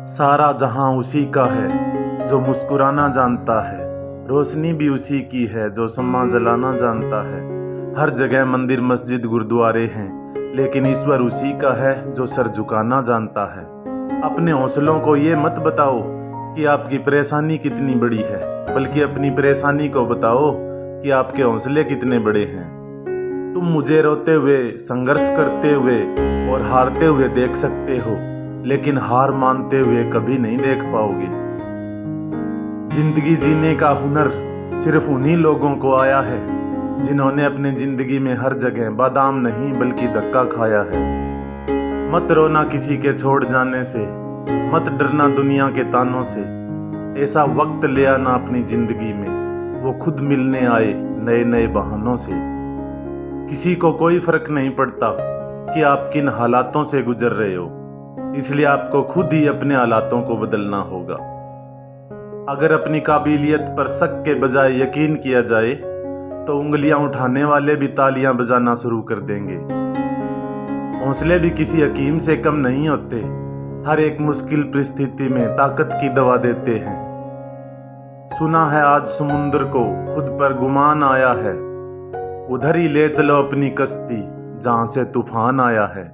सारा जहां उसी का है जो मुस्कुराना जानता है। रोशनी भी उसी की है जो शम्मा जलाना जानता है। हर जगह मंदिर मस्जिद गुरुद्वारे हैं, लेकिन ईश्वर उसी का है जो सर झुकाना जानता है। अपने हौसलों को ये मत बताओ कि आपकी परेशानी कितनी बड़ी है, बल्कि अपनी परेशानी को बताओ कि आपके हौसले कितने बड़े हैं। तुम मुझे रोते हुए, संघर्ष करते हुए और हारते हुए देख सकते हो, लेकिन हार मानते हुए कभी नहीं देख पाओगे। जिंदगी जीने का हुनर सिर्फ उन्हीं लोगों को आया है जिन्होंने अपनी जिंदगी में हर जगह बादाम नहीं बल्कि धक्का खाया है। मत रोना किसी के छोड़ जाने से, मत डरना दुनिया के तानों से। ऐसा वक्त ले आना अपनी जिंदगी में, वो खुद मिलने आए नए नए बहानों से। किसी को कोई फर्क नहीं पड़ता कि आप किन हालातों से गुजर रहे हो, इसलिए आपको खुद ही अपने हालातों को बदलना होगा। अगर अपनी काबिलियत पर शक के बजाय यकीन किया जाए तो उंगलियां उठाने वाले भी तालियां बजाना शुरू कर देंगे। हौसले भी किसी हकीम से कम नहीं होते, हर एक मुश्किल परिस्थिति में ताकत की दवा देते हैं। सुना है आज समुद्र को खुद पर गुमान आया है, उधर ही ले चलो अपनी कश्ती जहां से तूफान आया है।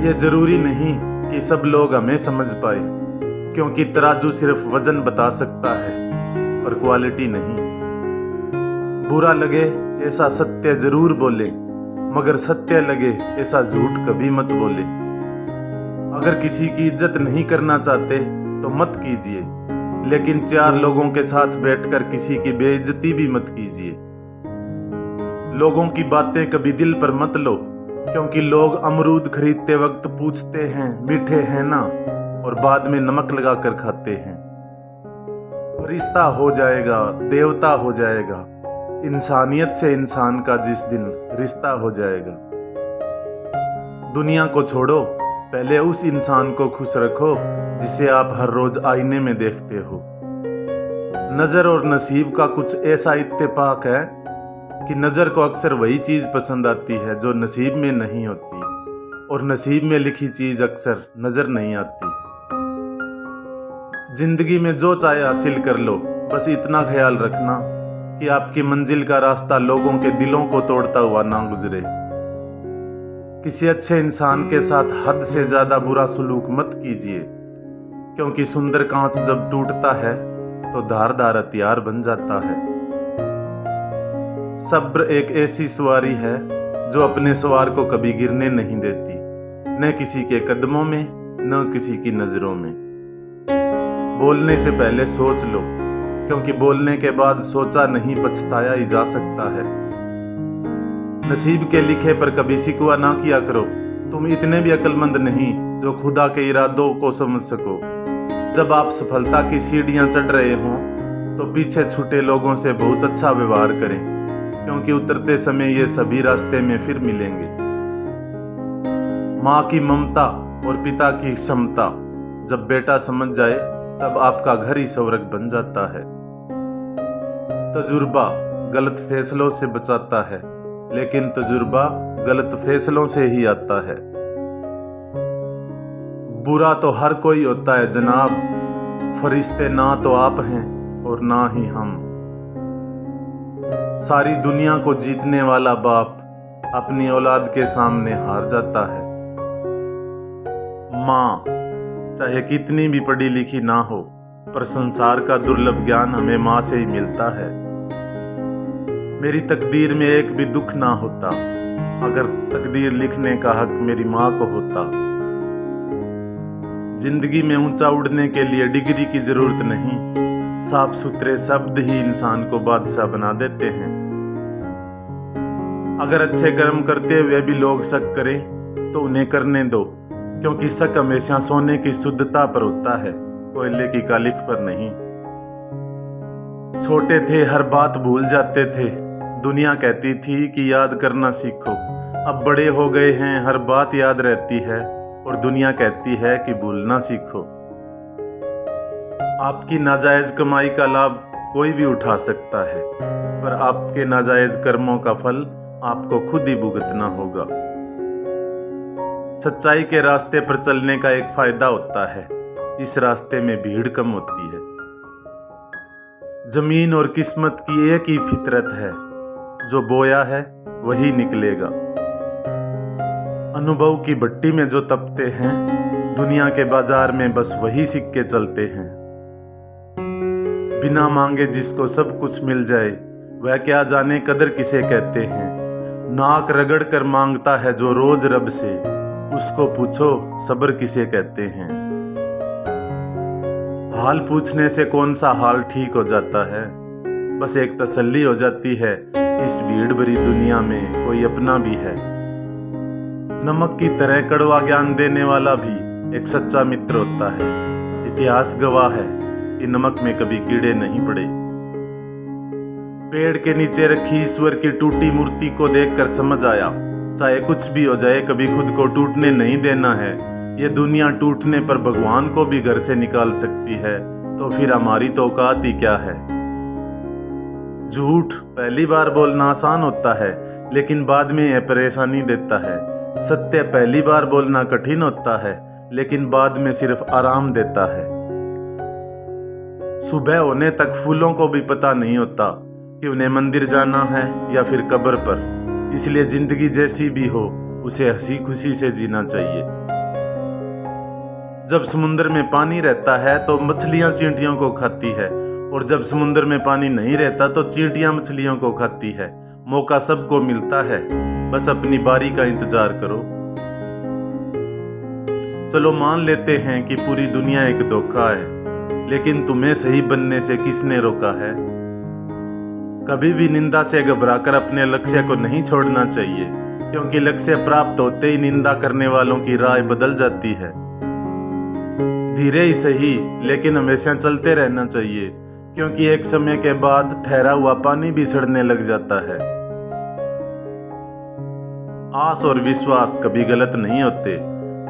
ये जरूरी नहीं कि सब लोग हमें समझ पाए, क्योंकि तराजू सिर्फ वजन बता सकता है पर क्वालिटी नहीं। बुरा लगे ऐसा सत्य जरूर बोले, मगर सत्य लगे ऐसा झूठ कभी मत बोले। अगर किसी की इज्जत नहीं करना चाहते तो मत कीजिए, लेकिन चार लोगों के साथ बैठकर किसी की बेइज्जती भी मत कीजिए। लोगों की बातें कभी दिल पर मत लो, क्योंकि लोग अमरूद खरीदते वक्त पूछते हैं मीठे हैं ना, और बाद में नमक लगाकर खाते हैं। रिश्ता हो जाएगा, देवता हो जाएगा, इंसानियत से इंसान का जिस दिन रिश्ता हो जाएगा। दुनिया को छोड़ो, पहले उस इंसान को खुश रखो जिसे आप हर रोज आईने में देखते हो। नजर और नसीब का कुछ ऐसा इत्तेफाक है कि नजर को अक्सर वही चीज पसंद आती है जो नसीब में नहीं होती, और नसीब में लिखी चीज अक्सर नजर नहीं आती। जिंदगी में जो चाहे हासिल कर लो, बस इतना ख्याल रखना कि आपकी मंजिल का रास्ता लोगों के दिलों को तोड़ता हुआ ना गुजरे। किसी अच्छे इंसान के साथ हद से ज्यादा बुरा सलूक मत कीजिए, क्योंकि सुंदर कांच जब टूटता है तो धारदार हथियार बन जाता है। सब्र एक ऐसी सवारी है जो अपने सवार को कभी गिरने नहीं देती, न किसी के कदमों में न किसी की नजरों में। बोलने से पहले सोच लो, क्योंकि बोलने के बाद सोचा नहीं पछताया ही जा सकता है। नसीब के लिखे पर कभी शिकवा ना किया करो, तुम इतने भी अक्लमंद नहीं जो खुदा के इरादों को समझ सको। जब आप सफलता की सीढ़ियां चढ़ रहे हों तो पीछे छूटे लोगों से बहुत अच्छा व्यवहार करें, क्योंकि उतरते समय ये सभी रास्ते में फिर मिलेंगे। माँ की ममता और पिता की क्षमता जब बेटा समझ जाए तब आपका घर ही स्वर्ग बन जाता है। तजुर्बा गलत फैसलों से बचाता है, लेकिन तजुर्बा गलत फैसलों से ही आता है। बुरा तो हर कोई होता है जनाब, फरिश्ते ना तो आप हैं और ना ही हम। सारी दुनिया को जीतने वाला बाप अपनी औलाद के सामने हार जाता है। माँ चाहे कितनी भी पढ़ी लिखी ना हो, पर संसार का दुर्लभ ज्ञान हमें माँ से ही मिलता है। मेरी तकदीर में एक भी दुख ना होता अगर तकदीर लिखने का हक मेरी माँ को होता। जिंदगी में ऊंचा उड़ने के लिए डिग्री की जरूरत नहीं, साफ सुथरे शब्द ही इंसान को बादशाह बना देते हैं। अगर अच्छे कर्म करते हुए भी लोग शक करें तो उन्हें करने दो, क्योंकि शक हमेशा सोने की शुद्धता पर होता है, कोयले की कालिख पर नहीं। छोटे थे हर बात भूल जाते थे, दुनिया कहती थी कि याद करना सीखो। अब बड़े हो गए हैं, हर बात याद रहती है, और दुनिया कहती है कि भूलना सीखो। आपकी नाजायज कमाई का लाभ कोई भी उठा सकता है, पर आपके नाजायज कर्मों का फल आपको खुद ही भुगतना होगा। सच्चाई के रास्ते पर चलने का एक फायदा होता है इस रास्ते में भीड़ कम होती है। जमीन और किस्मत की एक ही फितरत है, जो बोया है वही निकलेगा। अनुभव की भट्टी में जो तपते हैं, दुनिया के बाजार में बस वही सिक्के चलते हैं। बिना मांगे जिसको सब कुछ मिल जाए, वह क्या जाने कदर किसे कहते हैं। नाक रगड़ कर मांगता है जो रोज रब से, उसको पूछो सब्र किसे कहते हैं। हाल पूछने से कौन सा हाल ठीक हो जाता है, बस एक तसल्ली हो जाती है, इस भीड़ भरी दुनिया में कोई अपना भी है। नमक की तरह कड़वा ज्ञान देने वाला भी एक सच्चा मित्र होता है। इतिहास गवाह है कि नमक में कभी कीड़े नहीं पड़े। पेड़ के नीचे रखी ईश्वर की टूटी मूर्ति को देखकर समझ आया, चाहे कुछ भी हो जाए कभी खुद को टूटने नहीं देना है। ये दुनिया टूटने पर भगवान को भी घर से निकाल सकती है, तो फिर हमारी तो औकात ही क्या है। झूठ पहली बार बोलना आसान होता है, लेकिन बाद में यह परेशानी देता है। सत्य पहली बार बोलना कठिन होता है, लेकिन बाद में सिर्फ आराम देता है। सुबह होने तक फूलों को भी पता नहीं होता कि उन्हें मंदिर जाना है या फिर कब्र पर। इसलिए जिंदगी जैसी भी हो, उसे हंसी खुशी से जीना चाहिए। जब समुद्र में पानी रहता है तो मछलियां चींटियों को खाती है, और जब समुद्र में पानी नहीं रहता तो चींटियां मछलियों को खाती है। मौका सबको मिलता है, बस अपनी बारी का इंतजार करो। चलो मान लेते हैं कि पूरी दुनिया एक धोखा है, लेकिन तुम्हें सही बनने से किसने रोका है। कभी भी निंदा से घबराकर अपने लक्ष्य को नहीं छोड़ना चाहिए, क्योंकि लक्ष्य प्राप्त होते ही निंदा करने वालों की राय बदल जाती है। धीरे ही सही, लेकिन हमेशा चलते रहना चाहिए, क्योंकि एक समय के बाद ठहरा हुआ पानी भी सड़ने लग जाता है। आस और विश्वास कभी गलत नहीं होते,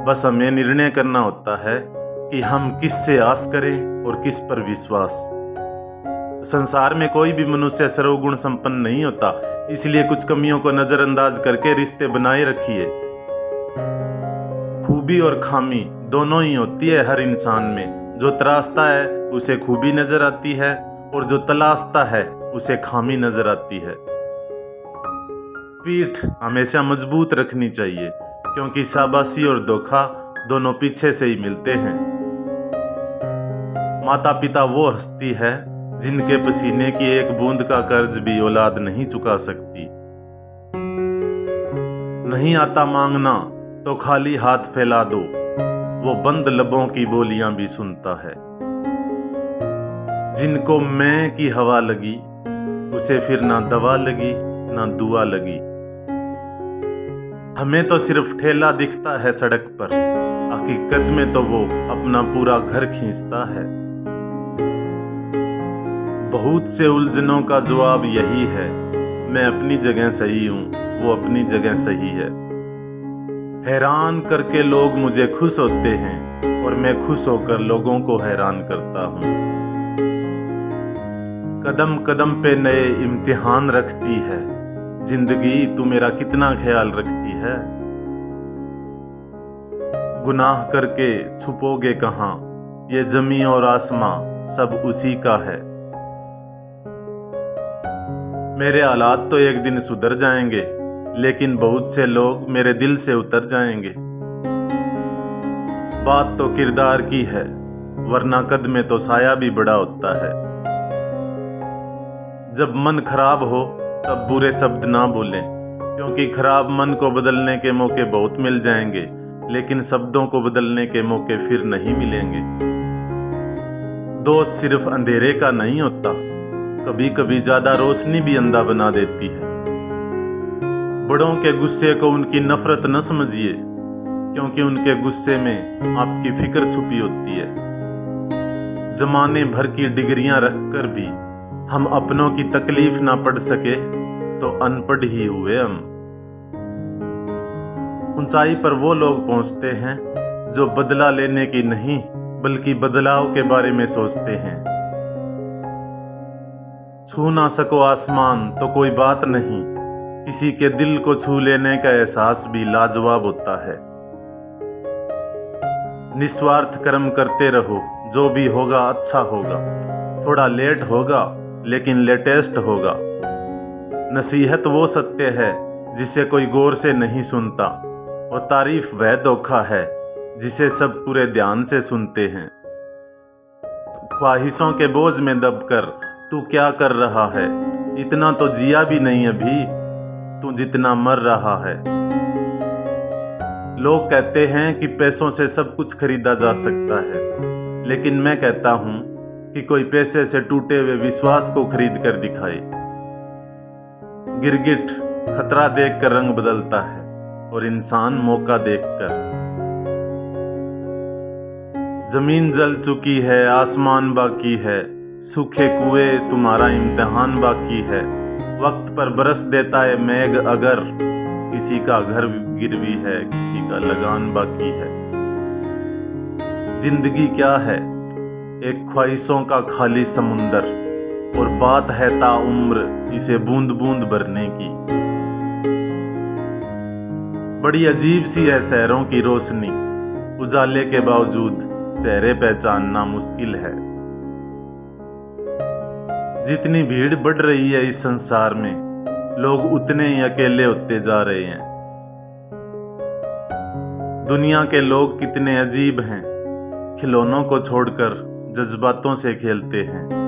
बस हमें निर्णय करना होता है कि हम किस से आस करें और किस पर विश्वास। संसार में कोई भी मनुष्य सर्वगुण संपन्न नहीं होता, इसलिए कुछ कमियों को नजरअंदाज करके रिश्ते बनाए रखिए। खूबी और खामी दोनों ही होती है हर इंसान में। जो तराशता है उसे खूबी नजर आती है, और जो तलाशता है उसे खामी नजर आती है। पीठ हमेशा मजबूत रखनी चाहिए, क्योंकि शाबाशी और धोखा दोनों पीछे से ही मिलते हैं। माता पिता वो हस्ती है जिनके पसीने की एक बूंद का कर्ज भी औलाद नहीं चुका सकती। नहीं आता मांगना तो खाली हाथ फैला दो, वो बंद लबों की बोलियां भी सुनता है। जिनको मैं की हवा लगी, उसे फिर ना दवा लगी ना दुआ लगी। हमें तो सिर्फ ठेला दिखता है सड़क पर, हकीकत में तो वो अपना पूरा घर खींचता है। बहुत से उलझनों का जवाब यही है, मैं अपनी जगह सही हूँ, वो अपनी जगह सही है। हैरान करके लोग मुझे खुश होते हैं, और मैं खुश होकर लोगों को हैरान करता हूँ। कदम कदम पे नए इम्तिहान रखती है जिंदगी, तू मेरा कितना ख्याल रखती है। गुनाह करके छुपोगे कहाँ, ये जमी और आसमां सब उसी का है। मेरे हालात तो एक दिन सुधर जाएंगे, लेकिन बहुत से लोग मेरे दिल से उतर जाएंगे। बात तो किरदार की है, वरना कद में तो साया भी बड़ा होता है। जब मन खराब हो तब बुरे शब्द ना बोलें, क्योंकि खराब मन को बदलने के मौके बहुत मिल जाएंगे, लेकिन शब्दों को बदलने के मौके फिर नहीं मिलेंगे। दोस्त सिर्फ अंधेरे का नहीं होता, कभी कभी ज्यादा रोशनी भी अंधा बना देती है। बड़ों के गुस्से को उनकी नफरत न समझिए, क्योंकि उनके गुस्से में आपकी फिक्र छुपी होती है। जमाने भर की डिग्रियां रखकर भी हम अपनों की तकलीफ ना पढ़ सके तो अनपढ़ ही हुए हम। ऊंचाई पर वो लोग पहुंचते हैं जो बदला लेने की नहीं बल्कि बदलाव के बारे में सोचते हैं। छू ना सको आसमान तो कोई बात नहीं, किसी के दिल को छू लेने का एहसास भी लाजवाब होता है। निस्वार्थ कर्म करते रहो, जो भी होगा अच्छा होगा। थोड़ा लेट होगा लेकिन लेटेस्ट होगा। नसीहत वो सत्य है जिसे कोई गौर से नहीं सुनता, और तारीफ वह धोखा है जिसे सब पूरे ध्यान से सुनते हैं। ख्वाहिशों के बोझ में दबकर तू क्या कर रहा है? इतना तो जिया भी नहीं अभी तू जितना मर रहा है। लोग कहते हैं कि पैसों से सब कुछ खरीदा जा सकता है, लेकिन मैं कहता हूं कि कोई पैसे से टूटे हुए विश्वास को खरीद कर दिखाए। गिरगिट खतरा देखकर रंग बदलता है और इंसान मौका देखकर। जमीन जल चुकी है, आसमान बाकी है, सूखे कुएं तुम्हारा इम्तिहान बाकी है। वक्त पर बरस देता है मेघ, अगर किसी का घर गिरवी है, किसी का लगान बाकी है। जिंदगी क्या है? एक ख्वाहिशों का खाली समुंदर, और बात है ताउम्र इसे बूंद बूंद भरने की। बड़ी अजीब सी है शहरों की रोशनी, उजाले के बावजूद चेहरे पहचानना मुश्किल है। जितनी भीड़ बढ़ रही है इस संसार में, लोग उतने ही अकेले होते जा रहे हैं। दुनिया के लोग कितने अजीब हैं, खिलौनों को छोड़कर जज्बातों से खेलते हैं।